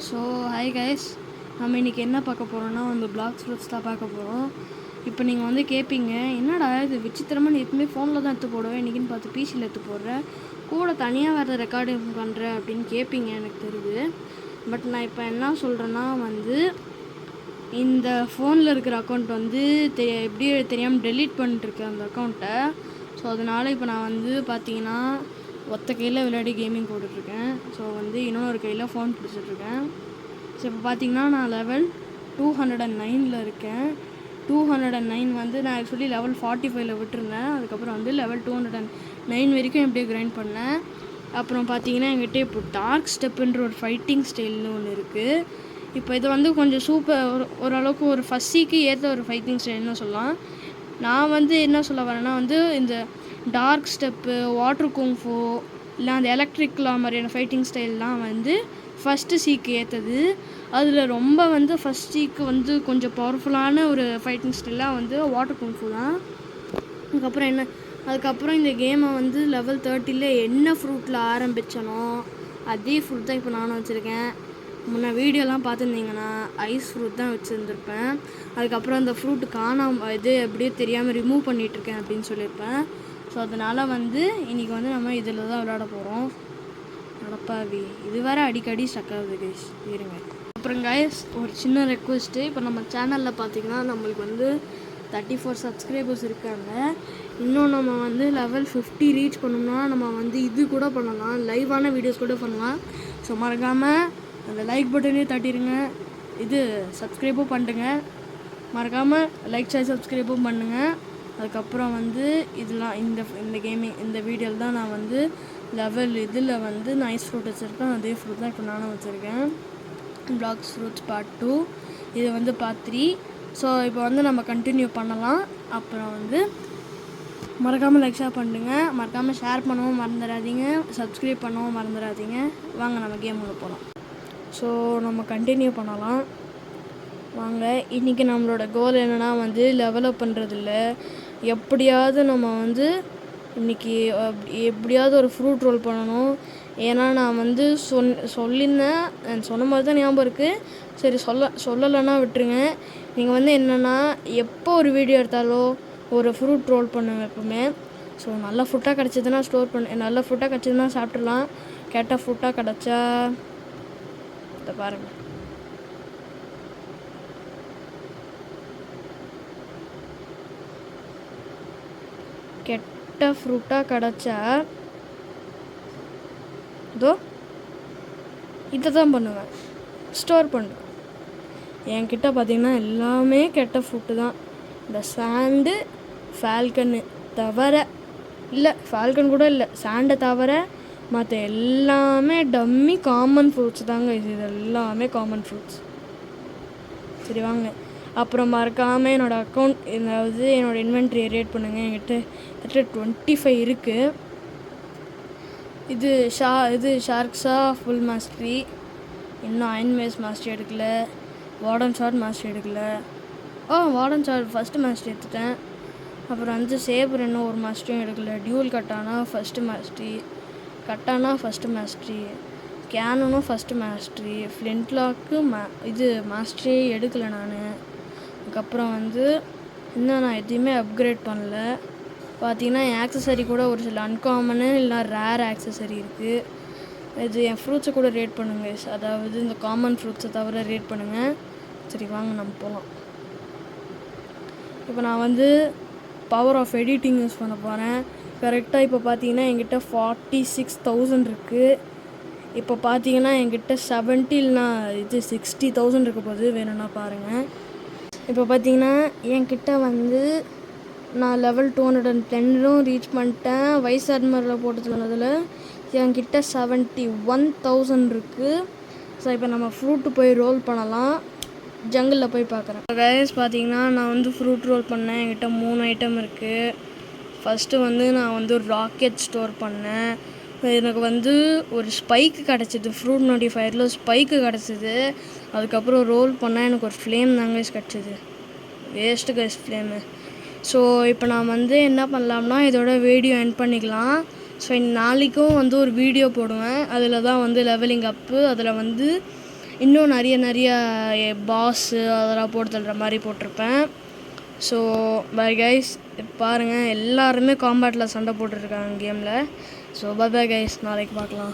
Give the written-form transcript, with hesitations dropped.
So hi guys, நம்ம இன்றைக்கி என்ன பார்க்க போகிறோன்னா பிளாக்ஸ் ஃப்ரூட்ஸ் தான் பார்க்க போகிறோம். இப்போ நீங்கள் கேட்பீங்க, என்னடா இது விசித்திரமாக நீ எப்பவுமே ஃபோனில் தான் எடுத்து போடுவேன், இன்றைக்கின்னு பார்த்து பிசியில் எடுத்து போடுறேன், கூட தனியாக வேறு ரெக்கார்டிங் பண்ணுறேன் அப்படின்னு கேட்பீங்க. எனக்கு தெரியுது. பட் நான் இப்போ என்ன சொல்கிறேன்னா இந்த ஃபோனில் இருக்கிற அக்கௌண்ட் எப்படியே தெரியாமல் டெலீட் பண்ணிட்டுருக்கேன் அந்த அக்கௌண்ட்டை. ஸோ அதனால் இப்போ நான் பார்த்தீங்கன்னா ஒத்த கையில் விளையாடி கேமிங் போட்டுட்ருக்கேன். ஸோ இன்னொரு கையில் ஃபோன் பிடிச்சிட்ருக்கேன். ஸோ இப்போ பார்த்தீங்கன்னா நான் லெவல் 209 இருக்கேன். 209 நான் ஆக்சுவலி லெவல் 45 விட்டுருந்தேன். அதுக்கப்புறம் லெவல் 209 வரைக்கும் எப்படியே கிரைண்ட் பண்ணேன். அப்புறம் பார்த்தீங்கன்னா என்கிட்ட இப்போ டார்க் ஸ்டெப்புன்ற ஒரு ஃபைட்டிங் ஸ்டைல்னு ஒன்று இருக்குது. இப்போ இது கொஞ்சம் சூப்பர், ஓரளவுக்கு ஒரு ஃபஸ்ஸிக்கு ஏற்ற ஒரு ஃபைட்டிங் ஸ்டைல்னு சொல்லலாம். நான் என்ன சொல்ல வரேன்னா இந்த டார்க் ஸ்டெப்பு, வாட்டர் குங்ஃபு இல்லை அந்த எலக்ட்ரிக் லா மாதிரியான ஃபைட்டிங் ஸ்டைல்லாம் ஃபஸ்ட்டு சீக்கு ஏற்றது. அதில் ரொம்ப ஃபஸ்ட் சீக்கு கொஞ்சம் பவர்ஃபுல்லான ஒரு ஃபைட்டிங் ஸ்டைலாக வாட்டர் குங்ஃபு தான். அதுக்கப்புறம் இந்த கேமை லெவல் 30ல் என்ன ஃப்ரூட்டில் ஆரம்பித்தனோ அதே ஃப்ரூட் தான் இப்போ நானும் வச்சுருக்கேன். முன்னே வீடியோலாம் பார்த்துருந்தீங்கன்னா ஐஸ் ஃப்ரூட் தான் வச்சுருந்துருப்பேன். அதுக்கப்புறம் அந்த ஃப்ரூட்டு காணாமல் எப்படியே தெரியாமல் ரிமூவ் பண்ணிகிட்ருக்கேன் அப்படின்னு சொல்லியிருப்பேன். ஸோ அதனால் இன்றைக்கி நம்ம இதில் தான் விளையாட போகிறோம். நடப்பாவி இது வேறு அடிக்கடி ஸ்டக் ஆகுது கைஸ், இருங்க. அப்புறம் கைஸ் ஒரு சின்ன ரெக்வெஸ்ட்டு, இப்போ நம்ம சேனலில் பார்த்திங்கன்னா நம்மளுக்கு 34 சப்ஸ்கிரைபர்ஸ் இருக்காங்க. இன்னும் நம்ம லெவல் 50 ரீச் பண்ணோம்னா நம்ம இது கூட பண்ணலாம், லைவான வீடியோஸ் கூட பண்ணலாம். ஸோ மறக்காமல் அந்த லைக் பட்டனே தட்டிடுங்க, சப்ஸ்கிரைபும் பண்ணுங்க. மறக்காமல் லைக் ஷேர் சப்ஸ்கிரைபும் பண்ணுங்கள். அதுக்கப்புறம் இதெல்லாம் இந்த கேமிங் இந்த வீடியோவில் தான் நான் லெவல் இதில் நான் ஐஸ் ஃப்ரூட் வச்சுருக்கேன். அதே ஃப்ரூட் தான் இப்போ நானும் வச்சுருக்கேன். பிளாக்ஸ் ஃப்ரூட்ஸ் பார்ட் 2, இது பார்ட் 3. ஸோ இப்போ நம்ம கண்டினியூ பண்ணலாம். அப்புறம் மறக்காமல் லைக் ஷேர் பண்ணுங்க, மறக்காமல் ஷேர் பண்ணவும் மறந்துடாதீங்க, சப்ஸ்கிரைப் பண்ணவும் மறந்துடாதீங்க. வாங்க நம்ம கேமுக்குள்ளே போகலாம். ஸோ நம்ம கண்டினியூ பண்ணலாம் வாங்க. இன்றைக்கி நம்மளோட கோல் என்னென்னா லெவலப் பண்ணுறதில்ல, எப்படியாவது நம்ம இன்றைக்கி எப்படியாவது ஒரு ஃப்ரூட் ரோல் பண்ணணும். ஏன்னா நான் சொல்லியிருந்தேன், சொன்ன மாதிரி தான் ஞாபகம் இருக்குது. சரி சொல்லலைன்னா விட்டுருங்க. நீங்கள் என்னென்னா எப்போ ஒரு வீடியோ எடுத்தாலோ ஒரு ஃப்ரூட் ரோல் பண்ணுவேன் எப்போவுமே. ஸோ நல்ல ஃப்ரூட்டாக கிடச்சிதுன்னா நல்ல ஃப்ரூட்டாக கிடச்சிதுன்னா சாப்பிட்றலாம். கெட்ட ஃப்ரூட்டாக கிடச்சா இதை பாருங்கள். கெட்ட ஃப்ரூட்டாக கிடச்சா இதை தான் பண்ணுவேன், ஸ்டோர் பண்ணுவேன். என்கிட்ட பார்த்திங்கன்னா எல்லாமே கெட்ட ஃப்ரூட்டு தான். இந்த சாண்டு, ஃபால்கன்னு தவிர, இல்லை ஃபால்கன் கூட இல்லை, சாண்டை தவிர மற்ற எல்லாமே டம்மி காமன் ஃப்ரூட்ஸ் தாங்க. இது எல்லாமே காமன் ஃப்ரூட்ஸ். சரி வாங்க. அப்புறம் மறக்காமல் என்னோடய அக்கௌண்ட் என்னோடய இன்வென்ட்ரி ரேட் பண்ணுங்கள். என்கிட்ட 25 இருக்குது. இது ஷார்க்ஸா ஃபுல் மாஸ்டரி, இன்னும் அயன் மேஸ் மாஸ்டரி எடுக்கல, வார்டன் ஷார்ட் மாஸ்டரி எடுக்கல. வார்டன் ஷார்ட் ஃபஸ்ட்டு மாஸ்டரி எடுத்துட்டேன். அப்புறம் சேபர் இன்னும் ஒரு மாஸ்டரியும் எடுக்கல. Dual katana first mastery, katana first mastery, கேனனும் ஃபஸ்ட்டு மாஸ்டரி, ஃப்ளின்ட்லாக்கு மாஸ்டரி எடுக்கலை நான். அதுக்கப்புறம் இன்னும் நான் எதையுமே அப்கிரேட் பண்ணல. பார்த்தீங்கன்னா என் ஆக்சசரி கூட ஒரு சில அன்காமனு இல்லை ரேர் ஆக்சசரி இருக்குது. இது என் ஃப்ரூட்ஸை கூட ரேட் பண்ணுங்க, அதாவது இந்த காமன் ஃப்ரூட்ஸை தவிர ரேட் பண்ணுங்கள். சரி வாங்க நம்ம போகலாம். இப்போ நான் பவர் ஆஃப் எடிட்டிங் யூஸ் பண்ண போகிறேன். கரெக்டாக இப்போ பார்த்தீங்கன்னா என்கிட்ட 46,000 இருக்குது. இப்போ பார்த்தீங்கன்னா என்கிட்ட 60,000 இருக்க போகுது. வேணும்னா பாருங்கள். இப்போ பார்த்தீங்கன்னா என்கிட்ட நான் லெவல் 210 ரீச் பண்ணிட்டேன். வைஸ் அட்மிரலில் போட்டு சொன்னதில் என்கிட்ட 71,000 இருக்குது. ஸோ இப்போ நம்ம ஃப்ரூட்டு போய் ரோல் பண்ணலாம். ஜங்கிளில் போய் பார்க்குறேன். கைஸ் பார்த்தீங்கன்னா நான் ஃப்ரூட் ரோல் பண்ணேன். என்கிட்ட 3 ஐட்டம் இருக்குது. ஃபஸ்ட்டு நான் ராக்கெட் ஸ்டோர் பண்ணேன். எனக்கு ஒரு ஸ்பைக்கு கிடச்சிது, ஃப்ரூட் நோட்டிஃபயரில் ஸ்பைக்கு கிடச்சிது. அதுக்கப்புறம் ரோல் பண்ணால் எனக்கு ஒரு ஃப்ளேம் தாங்க கிடச்சிது. Waste guys flame. ஸோ இப்போ நான் என்ன பண்ணலாம்னா இதோட வீடியோ எண்ட் பண்ணிக்கலாம். ஸோ நாளைக்கும் ஒரு வீடியோ போடுவேன். அதில் தான் லெவலிங் அப்பு, அதில் இன்னும் நிறைய பாஸு அதெல்லாம் போட்டு தள்ளுற மாதிரி போட்டிருப்பேன். ஸோ பை கைஸ், பாருங்கள் எல்லாருமே காம்பேட்டில் சண்டை போட்டுருக்காங்க கேமில். ஸோ பை கைஸ், நாளைக்கு பார்க்கலாம்.